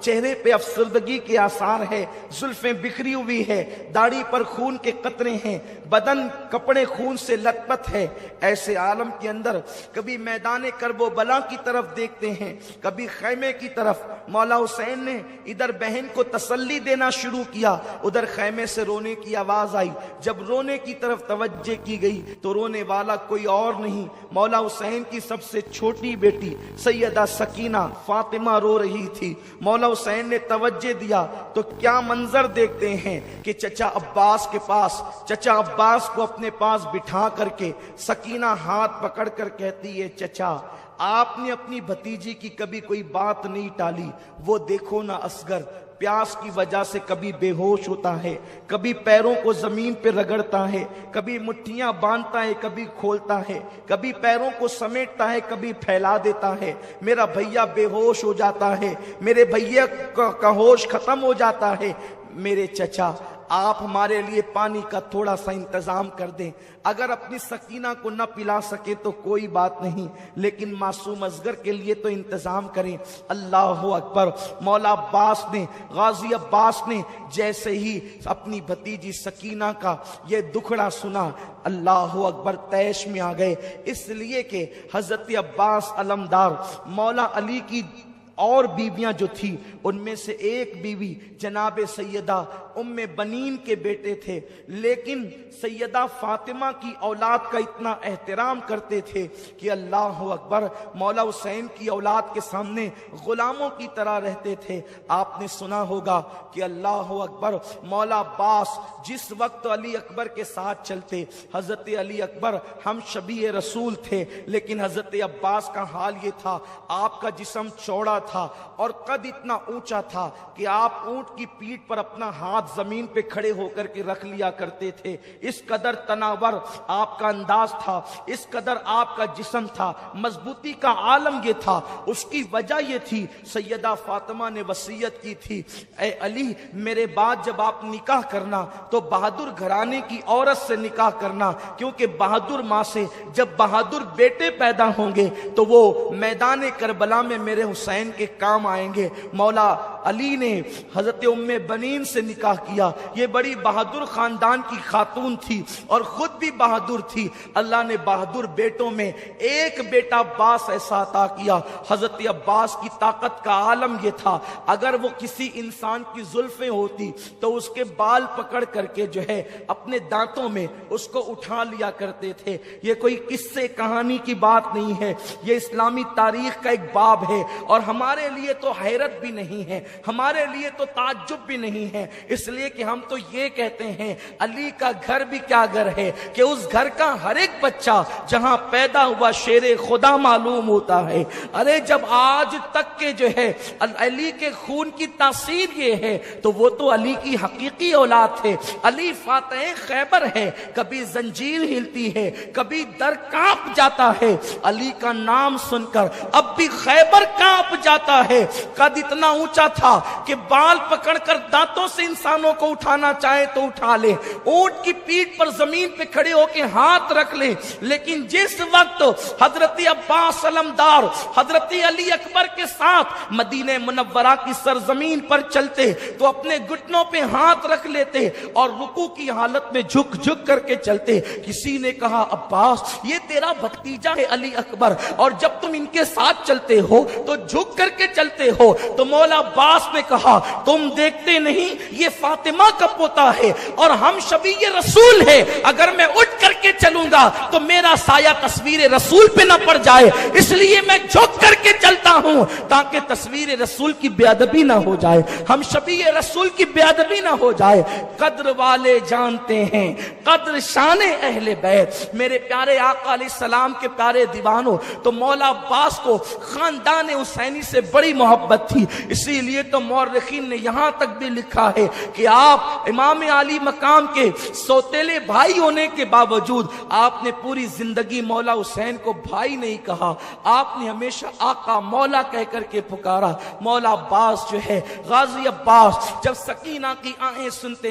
چہرے پہ افسردگی کے آثار ہے، زلفیں بکھری ہوئی ہے، داڑھی پر خون کے قطرے ہیں، بدن کپڑے خون سے لت پت ہے۔ ایسے عالم کے اندر کبھی میدان کرب و بلا کی طرف دیکھتے ہیں، کبھی خیمے کی طرف۔ مولا حسین نے ادھر بہن کو تسلی دینا شروع کیا، ادھر خیمے سے رونے کی آواز آئی۔ جب رونے کی طرف توجہ کی گئی تو رونے والا کوئی اور نہیں، مولا حسین کی سب سے چھوٹی بیٹی سیدہ سکینہ فاطمہ رو رہی تھی۔ مولا حسین نے توجہ دیا تو کیا منظر دیکھتے ہیں کہ چچا عباس کے پاس، چچا عباس کو اپنے پاس بٹھا کر کے سکینہ ہاتھ پکڑ کر کہتی ہے، چچا آپ نے اپنی بھتیجی کی کبھی کوئی بات نہیں ٹالی، وہ دیکھو نا اصغر پیاس کی وجہ سے کبھی بے ہوش ہوتا ہے، کبھی پیروں کو زمین پہ رگڑتا ہے، کبھی مٹھیاں باندھتا ہے، کبھی کھولتا ہے، کبھی پیروں کو سمیٹتا ہے، کبھی پھیلا دیتا ہے۔ میرا بھیا بے ہوش ہو جاتا ہے، میرے بھیا کا ہوش ختم ہو جاتا ہے۔ میرے چچا آپ ہمارے لیے پانی کا تھوڑا سا انتظام کر دیں، اگر اپنی سکینہ کو نہ پلا سکے تو کوئی بات نہیں، لیکن معصوم اصغر کے لیے تو انتظام کریں۔ اللہ اکبر۔ مولا عباس نے، غازی عباس نے جیسے ہی اپنی بھتیجی سکینہ کا یہ دکھڑا سنا، اللہ اکبر، تیش میں آ گئے، اس لیے کہ حضرت عباس علمدار مولا علی کی اور بیویاں جو تھی ان میں سے ایک بیوی جناب سیدہ ام بنین کے بیٹے تھے، لیکن سیدہ فاطمہ کی اولاد کا اتنا احترام کرتے تھے کہ اللہ اکبر، مولا حسین کی اولاد کے سامنے غلاموں کی طرح رہتے تھے۔ آپ نے سنا ہوگا کہ اللہ اکبر، مولا عباس جس وقت علی اکبر کے ساتھ چلتے، حضرت علی اکبر ہم شبیہ رسول تھے، لیکن حضرت عباس کا حال یہ تھا، آپ کا جسم چوڑا تھا اور قد اتنا اونچا تھا کہ آپ اونٹ کی پیٹھ پر اپنا ہاتھ زمین پہ کھڑے ہو کر کے رکھ لیا کرتے تھے۔ اس قدر تناور آپ کا انداز تھا، اس قدر آپ کا جسم تھا، مضبوطی کا عالم یہ تھا۔ اس کی وجہ یہ تھی، سیدہ فاطمہ نے وصیت کی تھی، اے علی میرے بعد جب آپ نکاح کرنا تو بہادر گھرانے کی عورت سے نکاح کرنا، کیونکہ بہادر ماں سے جب بہادر بیٹے پیدا ہوں گے تو وہ میدان کربلا میں میرے حسین کے کام آئیں گے۔ مولا علی نے حضرت ام بنین سے نکاح کیا، یہ بڑی بہادر خاندان کی خاتون تھی اور خود بھی بہادر تھی۔ اللہ نے بہادر بیٹوں میں ایک بیٹا عباس ایسا عطا کیا۔ حضرت عباس کی طاقت کا عالم یہ تھا، اگر وہ کسی انسان کی زلفیں ہوتی تو اس کے بال پکڑ کر کے جو ہے اپنے دانتوں میں اس کو اٹھا لیا کرتے تھے۔ یہ کوئی قصے کہانی کی بات نہیں ہے، یہ اسلامی تاریخ کا ایک باب ہے، اور ہمارے لیے تو حیرت بھی نہیں ہے، ہمارے لیے تو تعجب بھی نہیں ہے، اس لیے کہ ہم تو یہ کہتے ہیں علی کا گھر بھی کیا گھر ہے کہ اس گھر کا ہر ایک بچہ جہاں پیدا ہوا شیر خدا معلوم ہوتا ہے۔ ارے جب آج تک کے جو ہے علی کے خون کی تاثیر یہ ہے تو وہ تو علی کی حقیقی اولاد تھے۔ علی فاتح خیبر ہے، کبھی زنجیر ہلتی ہے، کبھی در کانپ جاتا ہے، علی کا نام سن کر اب بھی خیبر کانپ جاتا ہے۔ قد اتنا اونچا تھا کہ بال پکڑ کر دانتوں سے انسانوں کو اٹھانا چاہے تو اٹھا لے، اونٹ کی پیٹھ پر زمین پہ کھڑے ہو کے ہاتھ رکھ لے، لیکن جس وقت حضرت عباس علمدار حضرت علی اکبر کے ساتھ مدینہ منورہ کی سرزمین پر چلتے تو اپنے گھٹنوں پہ ہاتھ رکھ لیتے اور رکوع کی حالت میں جھک جھک کر کے چلتے۔ کسی نے کہا عباس یہ تیرا بھتیجا ہے علی اکبر، اور جب تم ان کے ساتھ چلتے ہو تو جھک کر کے چلتے ہو۔ تو مولا عباس نے کہا تم دیکھتے نہیں یہ فاطمہ کا پوتا ہے اور ہم شبیہ رسول ہے، اگر میں اٹھ کر کے چلوں گا تو میرا سایہ تصویر رسول پہ نہ پڑ جائے، اس لیے میں جھک کر کے چلتا ہوں تاکہ تصویر رسول کی بے ادبی نہ ہو جائے، ہم شبیہ رسول کی بے ادبی نہ ہو جائے۔ قدر والے جانتے ہیں قدر شان اہل بیت، میرے پیارے آقا علیہ السلام کے پیارے دیوانوں، تو مولا عباس کو خاندان حسینی سے بڑی محبت تھی، اسی لیے تو مورخین نے یہاں تک بھی لکھا ہے کہ آپ امام علی مقام کے سوتیلے بھائی ہونے کے باوجود آپ نے پوری زندگی مولا حسین کو بھائی نہیں کہا، آپ نے ہمیشہ آقا مولا کہہ کر کے پکارا۔ مولا عباس جو ہے، غازی عباس جب سکینہ کی آہیں سنتے